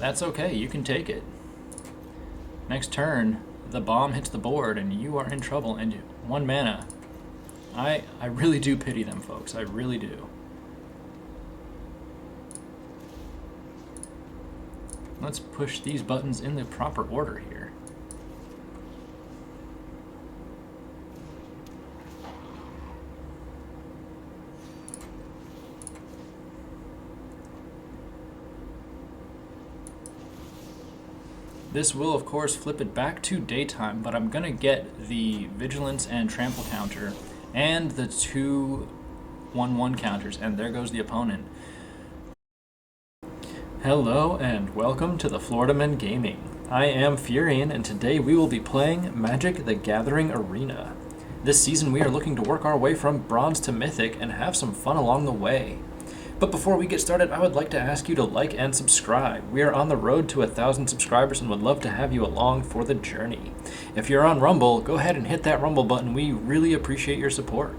That's okay, you can take it. Next turn, the bomb hits the board and you are in trouble, and 1 mana. I really do pity them, folks. I really do. Let's push these buttons in the proper order here. This will, of course, flip it back to daytime, but I'm going to get the Vigilance and Trample counter and the 2 1/1 counters, and there goes the opponent. Hello and welcome to the Florida Men Gaming. I am Furion, and today we will be playing Magic: The Gathering Arena. This season we are looking to work our way from Bronze to Mythic and have some fun along the way. But before we get started, I would like to ask you to like and subscribe. We are on the road to 1,000 subscribers and would love to have you along for the journey. If you're on Rumble, go ahead and hit that Rumble button. We really appreciate your support.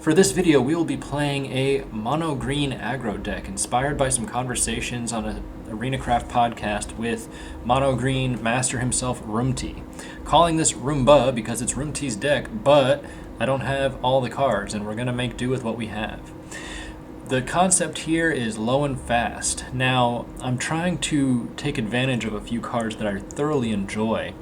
For this video, we will be playing a mono-green aggro deck inspired by some conversations on an ArenaCraft podcast with mono-green master himself, Rumti. Calling this Roomba because it's Rumti's deck, but I don't have all the cards and we're going to make do with what we have. The concept here is low and fast. Now, I'm trying to take advantage of a few cards that I thoroughly enjoy,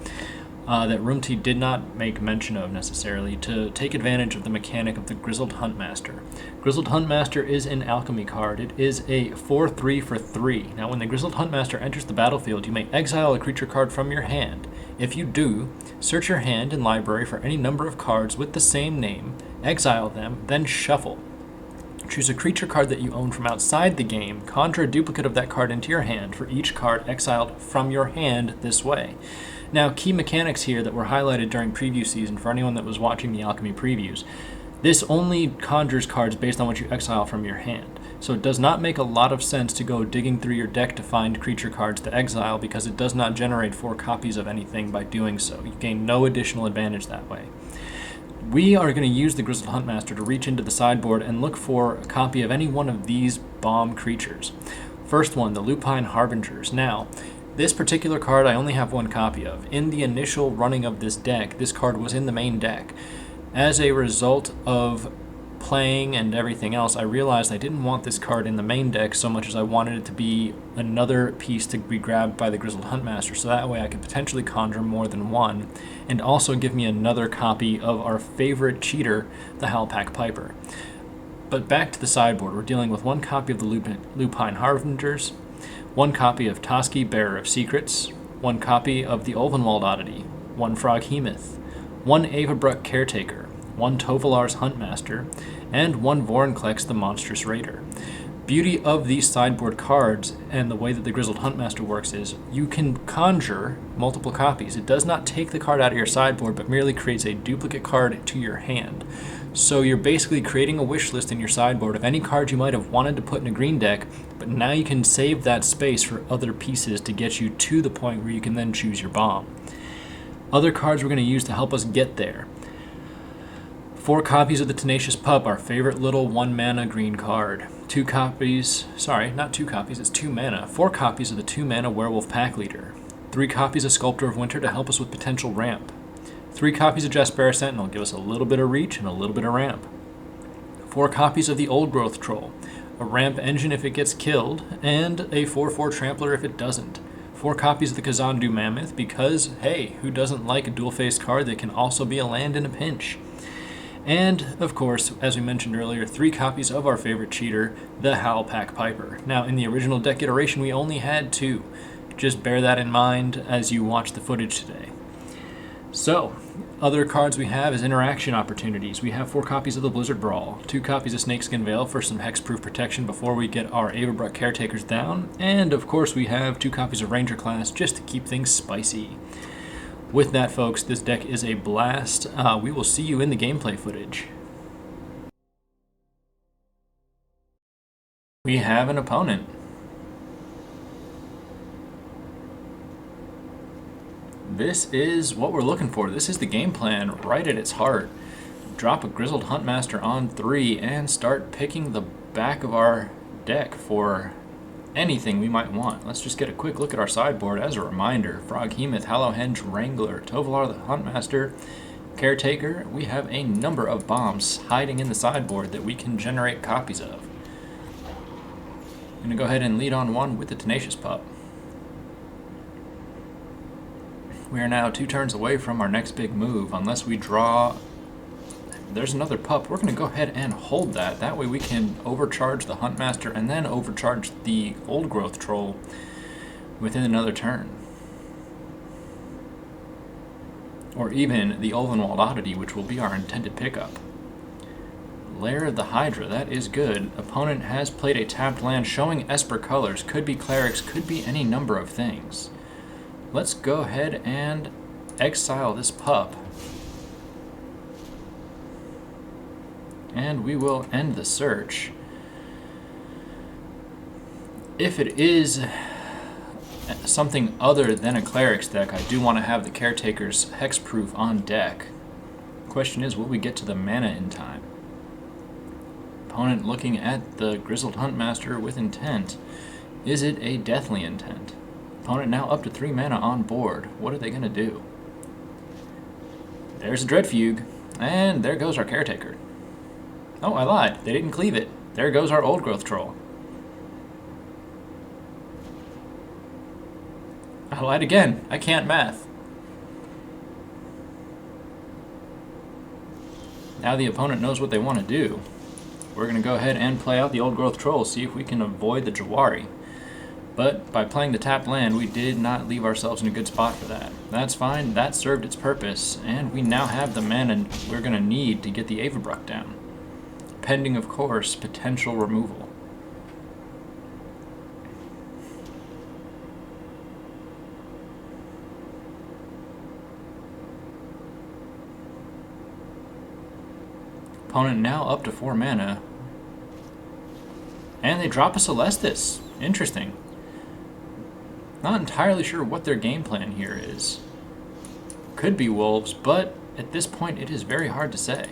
that Rumti did not make mention of necessarily, to take advantage of the mechanic of the Grizzled Huntmaster. Grizzled Huntmaster is an alchemy card. It is a 4/3 for 3. Now, when the Grizzled Huntmaster enters the battlefield, you may exile a creature card from your hand. If you do, search your hand and library for any number of cards with the same name, exile them, then shuffle. Choose a creature card that you own from outside the game, conjure a duplicate of that card into your hand for each card exiled from your hand this way. Now, key mechanics here that were highlighted during preview season for anyone that was watching the Alchemy previews. This only conjures cards based on what you exile from your hand. So it does not make a lot of sense to go digging through your deck to find creature cards to exile because it does not generate 4 copies of anything by doing so. You gain no additional advantage that way. We are going to use the Grizzled Huntmaster to reach into the sideboard and look for a copy of any one of these bomb creatures. First one, the Lupine Harbingers. Now, this particular card I only have 1 copy of. In the initial running of this deck, this card was in the main deck. As a result of playing and everything else, I realized I didn't want this card in the main deck so much as I wanted it to be another piece to be grabbed by the Grizzled Huntmaster, so that way I could potentially conjure more than one, and also give me another copy of our favorite cheater, the Howlpack Piper. But back to the sideboard, we're dealing with 1 copy of the Lupine Harbingers, 1 copy of Toski, Bearer of Secrets, 1 copy of the Ulvenwald Oddity, 1 Froghemoth, 1 Avabruck Caretaker, 1 Tovolar's Huntmaster, and 1 Vorinclex, the Monstrous Raider. Beauty of these sideboard cards and the way that the Grizzled Huntmaster works is you can conjure multiple copies. It does not take the card out of your sideboard, but merely creates a duplicate card to your hand. So you're basically creating a wish list in your sideboard of any cards you might have wanted to put in a green deck, but now you can save that space for other pieces to get you to the point where you can then choose your bomb. Other cards we're going to use to help us get there. 4 copies of the Tenacious Pup, our favorite little 1 mana green card. 2 copies, sorry, not 2 copies, it's 2 mana. 4 copies of the 2 mana Werewolf Pack Leader. 3 copies of Sculptor of Winter to help us with potential ramp. 3 copies of Jaspera Sentinel, give us a little bit of reach and a little bit of ramp. 4 copies of the Old Growth Troll, a ramp engine if it gets killed, and a 4/4 Trampler if it doesn't. 4 copies of the Kazandu Mammoth because, hey, who doesn't like a dual-faced card that can also be a land in a pinch? And, of course, as we mentioned earlier, 3 copies of our favorite cheater, the Howlpack Piper. Now, in the original deck iteration, we only had 2. Just bear that in mind as you watch the footage today. So, other cards we have is interaction opportunities. We have 4 copies of the Blizzard Brawl, 2 copies of Snakeskin Veil for some hexproof protection before we get our Avabruck Caretakers down, and, of course, we have 2 copies of Ranger Class just to keep things spicy. With that, folks, this deck is a blast. We will see you in the gameplay footage. We have an opponent. This is what we're looking for. This is the game plan right at its heart. Drop a Grizzled Huntmaster on 3 and start picking the back of our deck for anything we might want. Let's just get a quick look at our sideboard as a reminder. Froghemoth, Hallowhenge, Wrangler, Tovolar the Huntmaster, Caretaker. We have a number of bombs hiding in the sideboard that we can generate copies of. I'm going to go ahead and lead on one with the Tenacious Pup. We are now 2 turns away from our next big move, unless we draw... There's another pup. We're going to go ahead and hold that. That way we can overcharge the Huntmaster and then overcharge the Old Growth Troll within another turn. Or even the Ulvenwald Oddity, which will be our intended pickup. Lair of the Hydra, that is good. Opponent has played a tapped land showing Esper colors. Could be clerics, could be any number of things. Let's go ahead and exile this pup. And we will end the search. If it is something other than a clerics deck, I do want to have the Caretaker's hexproof on deck. Question is, will we get to the mana in time? Opponent looking at the Grizzled Huntmaster with intent. Is it a deathly intent? Opponent now up to 3 mana on board. What are they going to do? There's a Dread Fugue, and there goes our Caretaker. Oh, I lied. They didn't cleave it. There goes our Old Growth Troll. I lied again. I can't math. Now the opponent knows what they want to do. We're going to go ahead and play out the Old Growth Troll, see if we can avoid the Jawari. But by playing the tapped land, we did not leave ourselves in a good spot for that. That's fine. That served its purpose, and we now have the mana we're going to need to get the Avabruck down. Pending, of course, potential removal. Opponent now up to 4 mana. And they drop a Celestis. Interesting. Not entirely sure what their game plan here is. Could be wolves, but at this point it is very hard to say.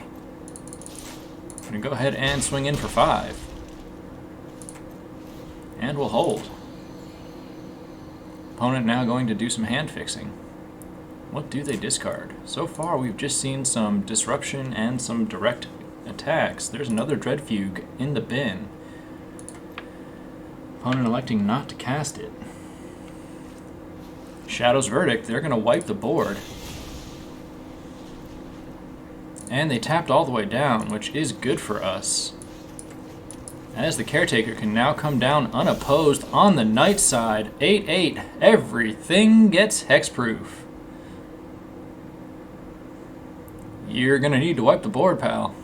I'm going to go ahead and swing in for 5. And we'll hold. Opponent now going to do some hand fixing. What do they discard? So far we've just seen some disruption and some direct attacks. There's another Dread Fugue in the bin. Opponent electing not to cast it. Shadow's Verdict, they're going to wipe the board. And they tapped all the way down, which is good for us. As the Caretaker can now come down unopposed on the night side. 8/8. Everything gets hexproof. You're going to need to wipe the board, pal.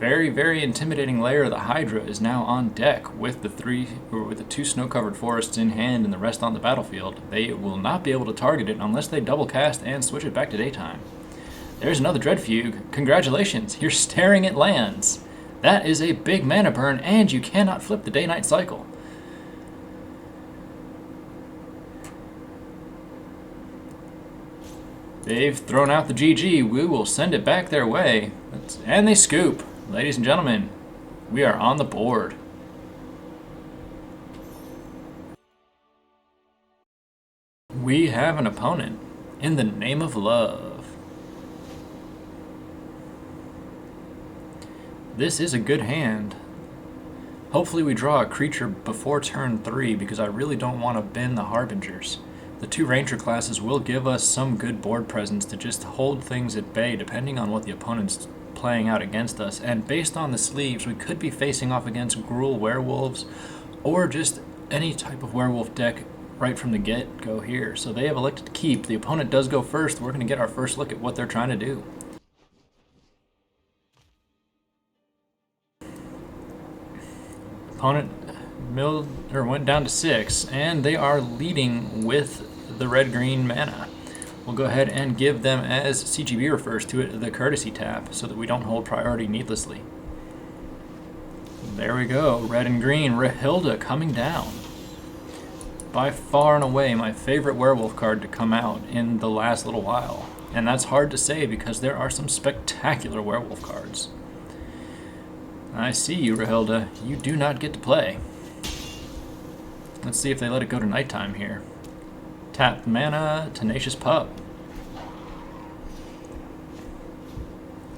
Very, very intimidating Lair of the Hydra is now on deck with the 2 snow-covered forests in hand and the rest on the battlefield. They will not be able to target it unless they double cast and switch it back to daytime. There's another Dread Fugue. Congratulations, you're staring at lands. That is a big mana burn, and you cannot flip the day-night cycle. They've thrown out the GG. We will send it back their way. And they scoop. Ladies and gentlemen, we are on the board. We have an opponent in the name of love. This is a good hand. Hopefully we draw a creature before turn 3 because I really don't want to bin the Harbingers. The 2 Ranger classes will give us some good board presence to just hold things at bay depending on what the opponent's playing out against us, and based on the sleeves we could be facing off against Gruul werewolves or just any type of werewolf deck right from the get-go here. So they have elected to keep. The opponent does go first. We're going to get our first look at what they're trying to do. Opponent went down to 6, and they are leading with the red-green mana. We'll go ahead and give them, as CGB refers to it, the courtesy tap, so that we don't hold priority needlessly. There we go, red and green. Rahilda coming down. By far and away my favorite werewolf card to come out in the last little while. And that's hard to say because there are some spectacular werewolf cards. I see you, Rahilda. You do not get to play. Let's see if they let it go to nighttime here. Tap mana, Tenacious Pup.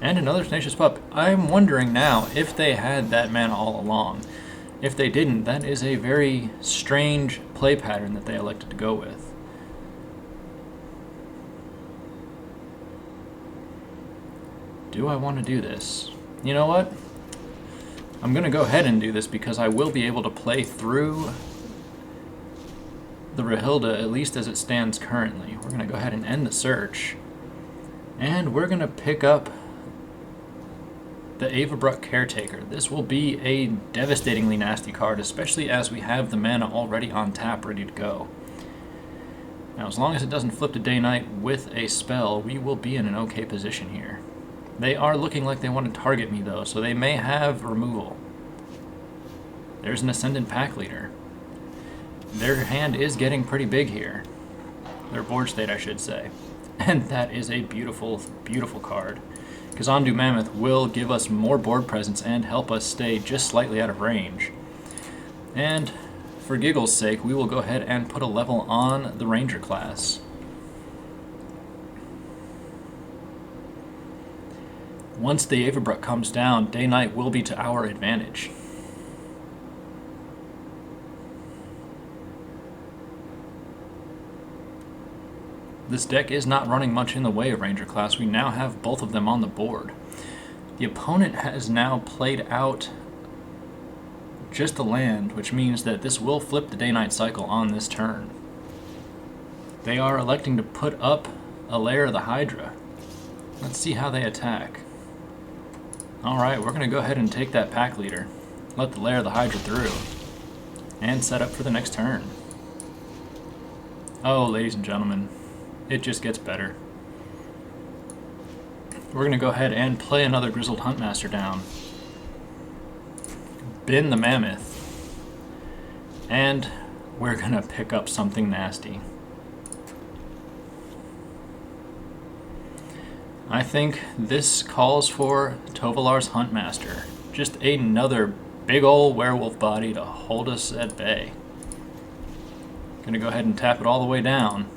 And another Tenacious Pup. I'm wondering now if they had that mana all along. If they didn't, that is a very strange play pattern that they elected to go with. Do I want to do this? You know what? I'm going to go ahead and do this because I will be able to play through the Rahilda, at least as it stands currently. We're going to go ahead and end the search. And we're going to pick up the Avabruck Caretaker. This will be a devastatingly nasty card, especially as we have the mana already on tap ready to go. Now, as long as it doesn't flip to day-night with a spell, we will be in an okay position here. They are looking like they want to target me, though, so they may have removal. There's an Ascendant Pack Leader. Their hand is getting pretty big here. Their board state, I should say. And that is a beautiful, beautiful card. Kazandu Mammoth will give us more board presence and help us stay just slightly out of range. And for giggles' sake, we will go ahead and put a level on the Ranger class. Once the Avabruck comes down, day-night will be to our advantage. This deck is not running much in the way of Ranger class. We now have both of them on the board. The opponent has now played out just a land, which means that this will flip the day-night cycle on this turn. They are electing to put up a Lair of the Hydra. Let's see how they attack. Alright, we're going to go ahead and take that pack leader. Let the Lair of the Hydra through. And set up for the next turn. Oh, ladies and gentlemen, it just gets better. We're going to go ahead and play another Grizzled Huntmaster down. Bin the Mammoth. And we're going to pick up something nasty. I think this calls for Tovolar's Huntmaster. Just another big ol' werewolf body to hold us at bay. Gonna go ahead and tap it all the way down.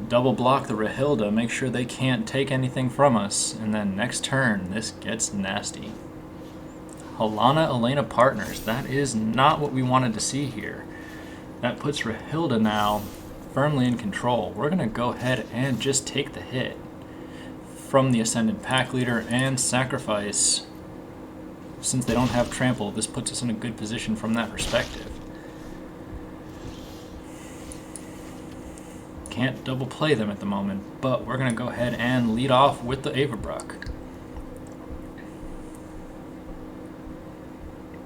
Double block the Rahilda, make sure they can't take anything from us, and then next turn, this gets nasty. Halana Elena Partners, that is not what we wanted to see here. That puts Rahilda now firmly in control. We're gonna go ahead and just take the hit from the Ascendant Pack Leader and sacrifice. Since they don't have trample, this puts us in a good position from that perspective. Can't double play them at the moment, but we're going to go ahead and lead off with the Avabruck.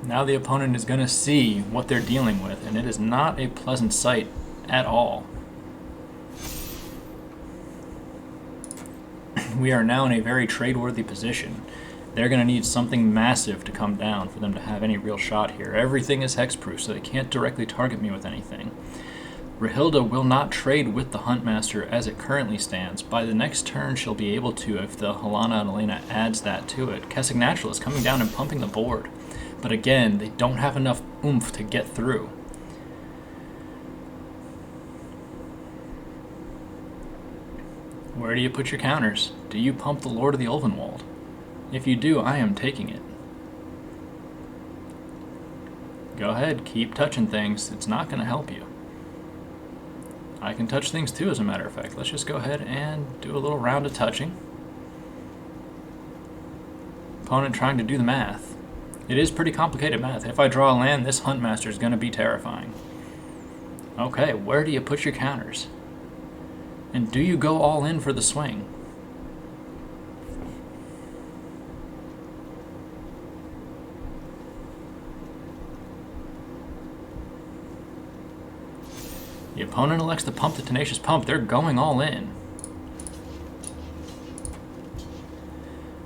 Now the opponent is going to see what they're dealing with, and it is not a pleasant sight at all. We are now in a very trade-worthy position. They're going to need something massive to come down for them to have any real shot here. Everything is hexproof, so they can't directly target me with anything. Rahilda will not trade with the Huntmaster as it currently stands. By the next turn, she'll be able to if the Halana and Elena adds that to it. Kessig Natural is coming down and pumping the board. But again, they don't have enough oomph to get through. Where do you put your counters? Do you pump the Lord of the Ulvenwald? If you do, I am taking it. Go ahead, keep touching things. It's not going to help you. I can touch things too, as a matter of fact. Let's just go ahead and do a little round of touching. Opponent trying to do the math. It is pretty complicated math. If I draw a land, this Huntmaster is going to be terrifying. Okay, where do you put your counters? And do you go all in for the swing? The opponent elects to pump the Tenacious Pump. They're going all in.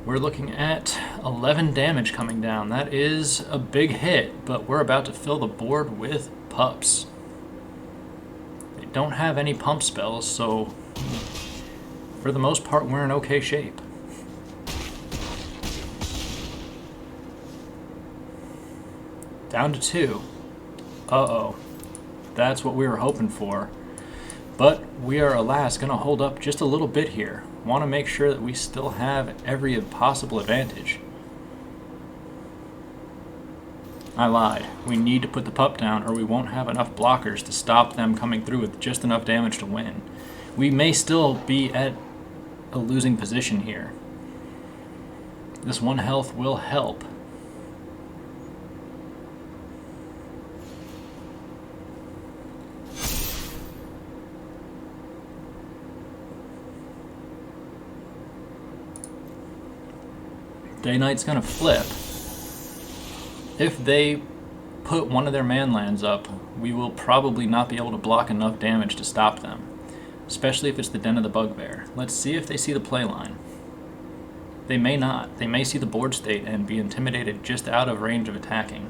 We're looking at 11 damage coming down. That is a big hit, but we're about to fill the board with pups. They don't have any pump spells, so for the most part, we're in okay shape. Down to 2. Uh-oh. That's what we were hoping for. But we are, alas, going to hold up just a little bit here. Want to make sure that we still have every possible advantage. I lied. We need to put the pup down or we won't have enough blockers to stop them coming through with just enough damage to win. We may still be at a losing position here. This 1 health will help. Day-Knight's gonna flip. If they put one of their manlands up, we will probably not be able to block enough damage to stop them. Especially if it's the Den of the Bugbear. Let's see if they see the playline. They may not. They may see the board state and be intimidated just out of range of attacking.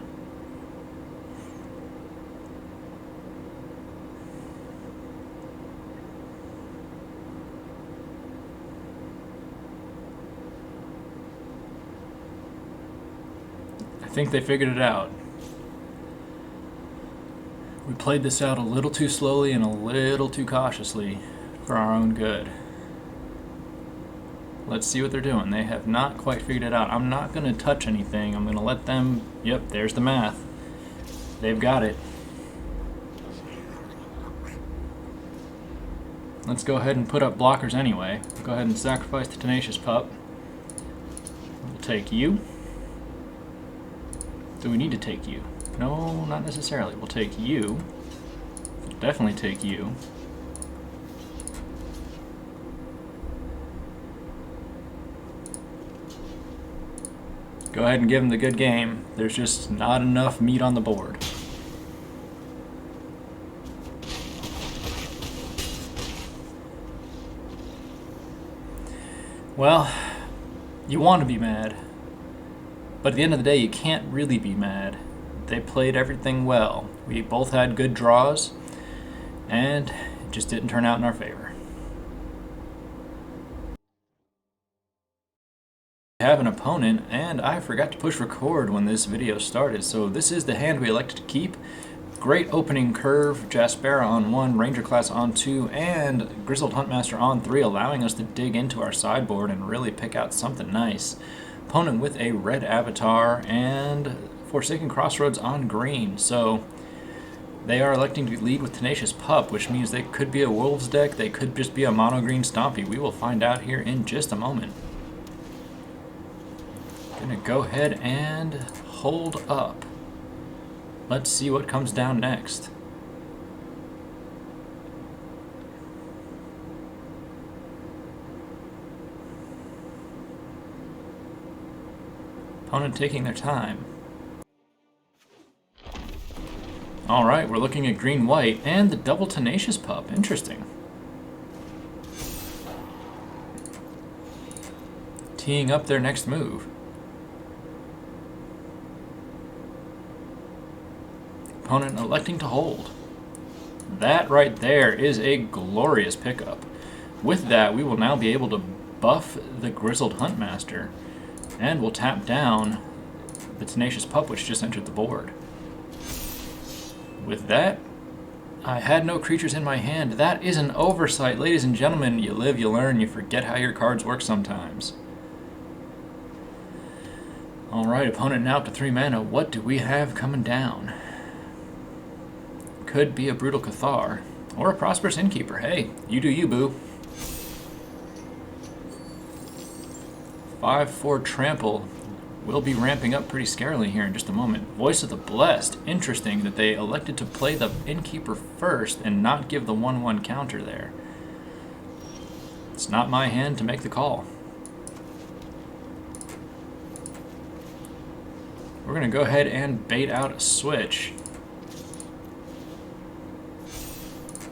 I think they figured it out. We played this out a little too slowly and a little too cautiously for our own good. Let's see what they're doing. They have not quite figured it out. I'm not going to touch anything. I'm going to let them... Yep, there's the math. They've got it. Let's go ahead and put up blockers anyway. Go ahead and sacrifice the Tenacious Pup. We'll take you. Do we need to take you? No, not necessarily. We'll take you. We'll definitely take you. Go ahead and give them the good game. There's just not enough meat on the board. Well, you want to be mad. But at the end of the day, you can't really be mad. They played everything well. We both had good draws, and it just didn't turn out in our favor. We have an opponent, and I forgot to push record when this video started, so this is the hand we elected to keep. Great opening curve, Jaspera on 1, Ranger class on 2, and Grizzled Huntmaster on 3, allowing us to dig into our sideboard and really pick out something nice. Opponent with a red avatar and Forsaken Crossroads on green, so they are electing to lead with Tenacious Pup, which means they could be a Wolves deck, they could just be a mono green Stompy. We will find out here in just a moment. Gonna go ahead and hold up. Let's see what comes down next. Opponent taking their time. Alright, we're looking at green-white and the double Tenacious Pup. Interesting. Teeing up their next move. Opponent electing to hold. That right there is a glorious pickup. With that, we will now be able to buff the Grizzled Huntmaster, and we'll tap down the Tenacious Pup, which just entered the board. With that, I had no creatures in my hand. That is an oversight. Ladies and gentlemen, you live, you learn, you forget how your cards work sometimes. Alright, opponent now up to 3 mana. What do we have coming down? Could be a Brutal Cathar, or a Prosperous Innkeeper. Hey, you do you, boo. 5/4 Trample will be ramping up pretty scarily here in just a moment. Voice of the Blessed. Interesting that they elected to play the Innkeeper first and not give the 1/1 counter there. It's not my hand to make the call. We're going to go ahead and bait out a switch.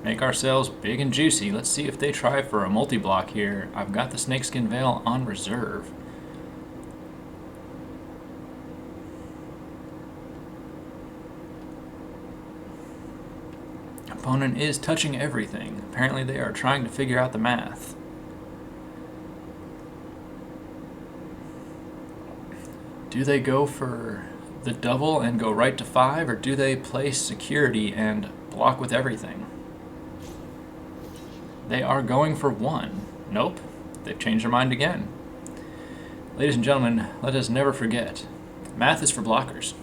Make ourselves big and juicy. Let's see if they try for a multi-block here. I've got the Snakeskin Veil on reserve. Opponent is touching everything. Apparently they are trying to figure out the math. Do they go for the double and go right to 5, or do they play security and block with everything? They are going for 1. Nope, they've changed their mind again. Ladies and gentlemen, let us never forget, math is for blockers.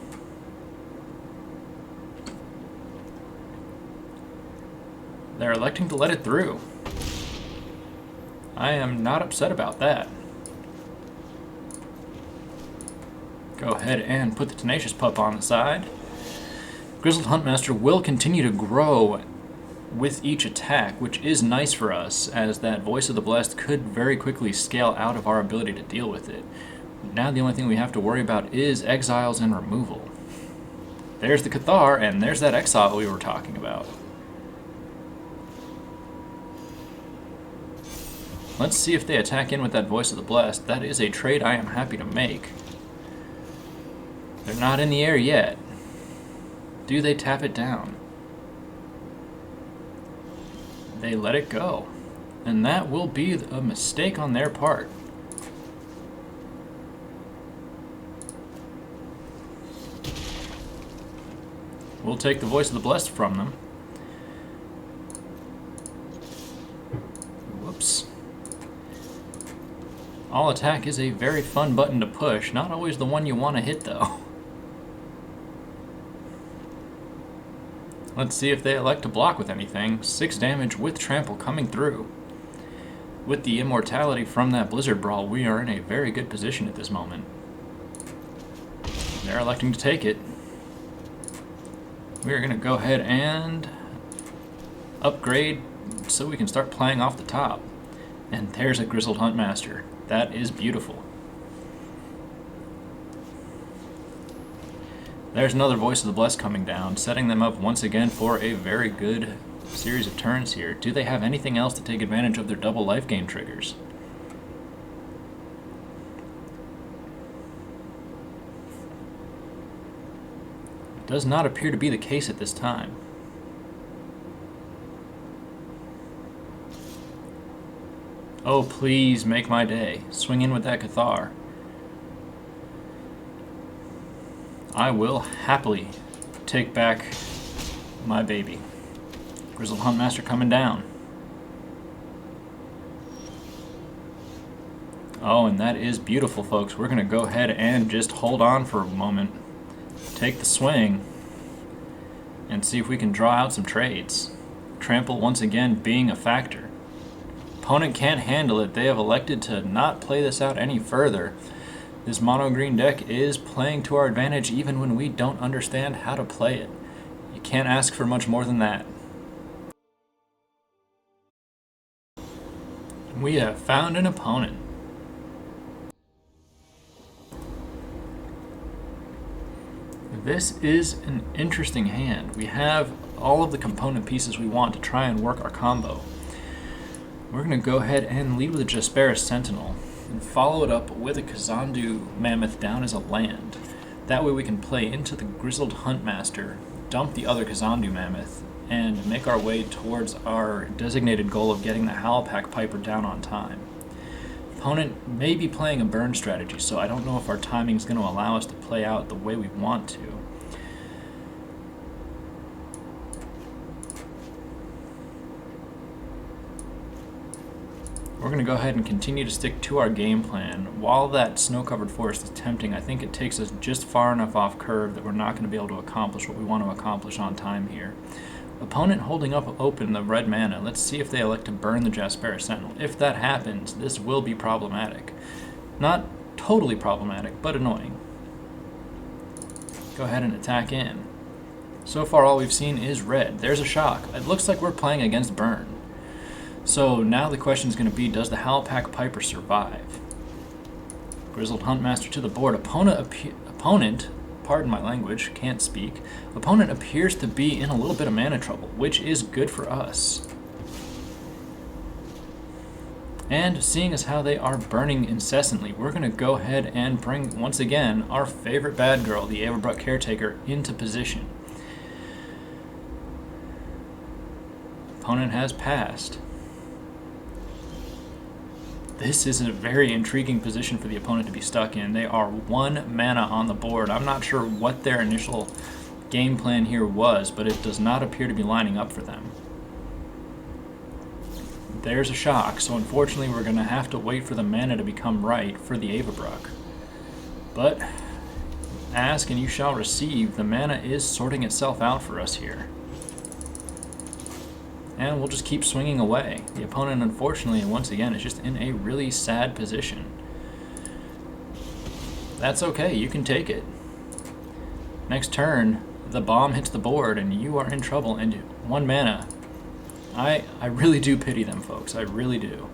They're electing to let it through. I am not upset about that. Go ahead and put the Tenacious Pup on the side. Grizzled Huntmaster will continue to grow with each attack, which is nice for us, as that Voice of the Blessed could very quickly scale out of our ability to deal with it. Now the only thing we have to worry about is exiles and removal. There's the Cathar, and there's that exile we were talking about. Let's see if they attack in with that Voice of the Blessed. That is a trade I am happy to make. They're not in the air yet. Do they tap it down? They let it go. And that will be a mistake on their part. We'll take the Voice of the Blessed from them. Whoops. All attack is a very fun button to push. Not always the one you want to hit, though. Let's see if they elect to block with anything. 6 damage with trample coming through. With the immortality from that Blizzard Brawl, we are in a very good position at this moment. They're electing to take it. We're going to go ahead and upgrade so we can start playing off the top. And there's a Grizzled Huntmaster. That is beautiful. There's another Voice of the Blessed coming down, setting them up once again for a very good series of turns here. Do they have anything else to take advantage of their double life gain triggers? It does not appear to be the case at this time. Oh, please make my day. Swing in with that Cathar. I will happily take back my baby. Grizzled Huntmaster coming down. Oh, and that is beautiful, folks. We're going to go ahead and just hold on for a moment. Take the swing. And see if we can draw out some trades. Trample once again being a factor. Opponent can't handle it. They have elected to not play this out any further. This mono-green deck is playing to our advantage even when we don't understand how to play it. You can't ask for much more than that. We have found an opponent. This is an interesting hand. We have all of the component pieces we want to try and work our combo. We're going to go ahead and lead with a Jaspera Sentinel and follow it up with a Kazandu Mammoth down as a land. That way we can play into the Grizzled Huntmaster, dump the other Kazandu Mammoth, and make our way towards our designated goal of getting the Howlpack Piper down on time. Opponent may be playing a burn strategy, so I don't know if our timing is going to allow us to play out the way we want to. We're going to go ahead and continue to stick to our game plan. While that snow-covered forest is tempting, I think it takes us just far enough off curve that we're not going to be able to accomplish what we want to accomplish on time here. Opponent holding up open the red mana. Let's see if they elect to burn the Jaspera Sentinel. If that happens, this will be problematic. Not totally problematic, but annoying. Go ahead and attack in. So far all we've seen is red. There's a shock. It looks like we're playing against burn. So now the question is going to be, does the Howlpack Piper survive? Grizzled Huntmaster to the board. Opponent, pardon my language, can't speak. Opponent appears to be in a little bit of mana trouble, which is good for us. And seeing as how they are burning incessantly, we're going to go ahead and bring, once again, our favorite bad girl, the Avabruck Caretaker, into position. Opponent has passed. This is a very intriguing position for the opponent to be stuck in. They are 1 mana on the board. I'm not sure what their initial game plan here was, but it does not appear to be lining up for them. There's a shock, so unfortunately we're going to have to wait for the mana to become right for the Avabruck. But ask and you shall receive. The mana is sorting itself out for us here. And we'll just keep swinging away. The opponent, unfortunately, once again, is just in a really sad position. That's okay, you can take it. Next turn, the bomb hits the board and you are in trouble, and 1 mana. I really do pity them, folks. I really do.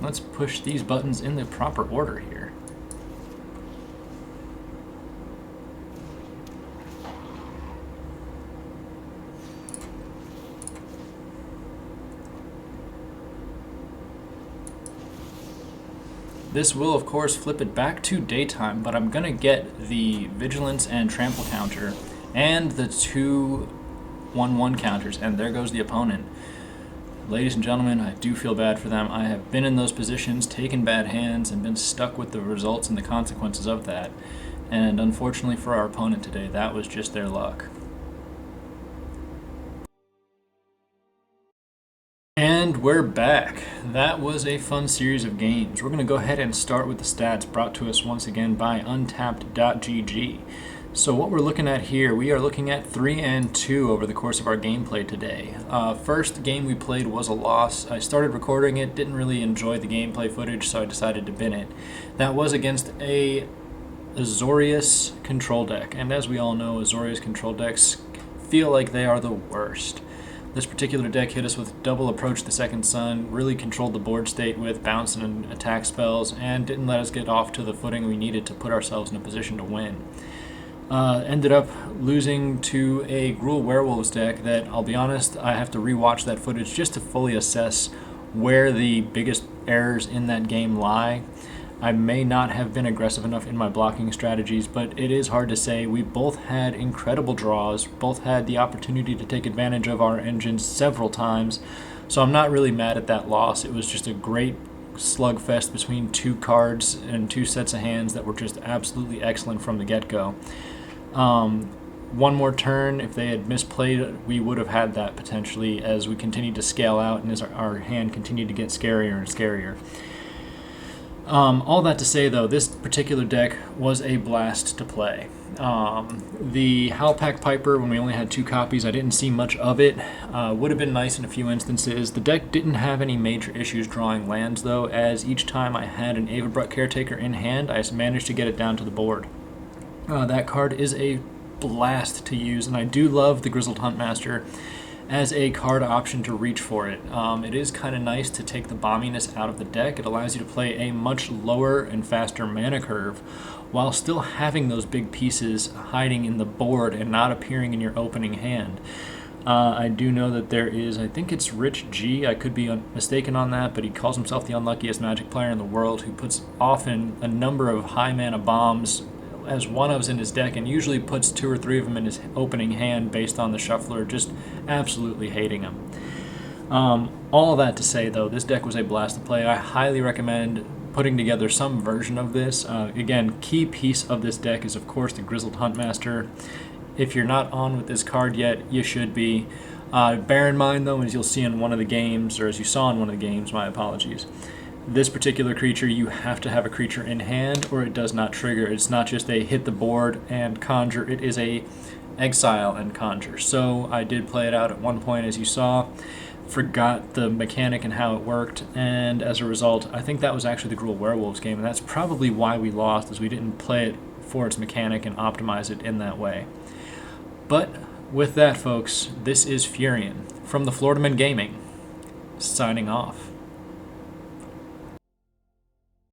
Let's push these buttons in the proper order here. This will, of course, flip it back to daytime, but I'm going to get the Vigilance and Trample counter and the 2 1/1 counters, and there goes the opponent. Ladies and gentlemen, I do feel bad for them. I have been in those positions, taken bad hands, and been stuck with the results and the consequences of that. And unfortunately for our opponent today, that was just their luck. And we're back. That was a fun series of games. We're going to go ahead and start with the stats brought to us once again by Untapped.gg. So what we're looking at here, we are looking at 3 and 2 over the course of our gameplay today. First game we played was a loss. I started recording it, didn't really enjoy the gameplay footage, so I decided to bin it. That was against a Azorius control deck, and as we all know, Azorius control decks feel like they are the worst. This particular deck hit us with double Approach the Second Sun, really controlled the board state with bounce and attack spells, and didn't let us get off to the footing we needed to put ourselves in a position to win. Ended up losing to a Gruul Werewolves deck that, I'll be honest, I have to rewatch that footage just to fully assess where the biggest errors in that game lie. I may not have been aggressive enough in my blocking strategies, but it is hard to say. We both had incredible draws, both had the opportunity to take advantage of our engines several times, so I'm not really mad at that loss. It was just a great slugfest between 2 cards and 2 sets of hands that were just absolutely excellent from the get-go. One more turn, if they had misplayed it, we would have had that potentially as we continued to scale out and as our hand continued to get scarier and scarier. All that to say, though, this particular deck was a blast to play. The Howlpack Piper, when we only had 2 copies, I didn't see much of it. Would have been nice in a few instances. The deck didn't have any major issues drawing lands, though, as each time I had an Avabruck Caretaker in hand, I managed to get it down to the board. That card is a blast to use, and I do love the Grizzled Huntmaster as a card option to reach for it. It is kind of nice to take the bomminess out of the deck. It allows you to play a much lower and faster mana curve while still having those big pieces hiding in the board and not appearing in your opening hand. I do know that there is, I think it's Rich G, I could be mistaken on that, but he calls himself the unluckiest Magic player in the world, who puts often a number of high mana bombs as one-ofs in his deck, and usually puts 2 or 3 of them in his opening hand based on the shuffler, just absolutely hating him. All that to say, though, this deck was a blast to play. I highly recommend putting together some version of this. Again, key piece of this deck is, of course, the Grizzled Huntmaster. If you're not on with this card yet, you should be. Bear in mind, though, as you'll see in one of the games, or as you saw in one of the games, my apologies, this particular creature, you have to have a creature in hand or it does not trigger. It's not just a hit the board and conjure, it is a exile and conjure. So I did play it out at one point, as you saw, forgot the mechanic and how it worked, and as a result, I think that was actually the Gruul Werewolves game, and that's probably why we lost, is we didn't play it for its mechanic and optimize it in that way. But with that, folks, this is Furion from the Florida Men Gaming, signing off.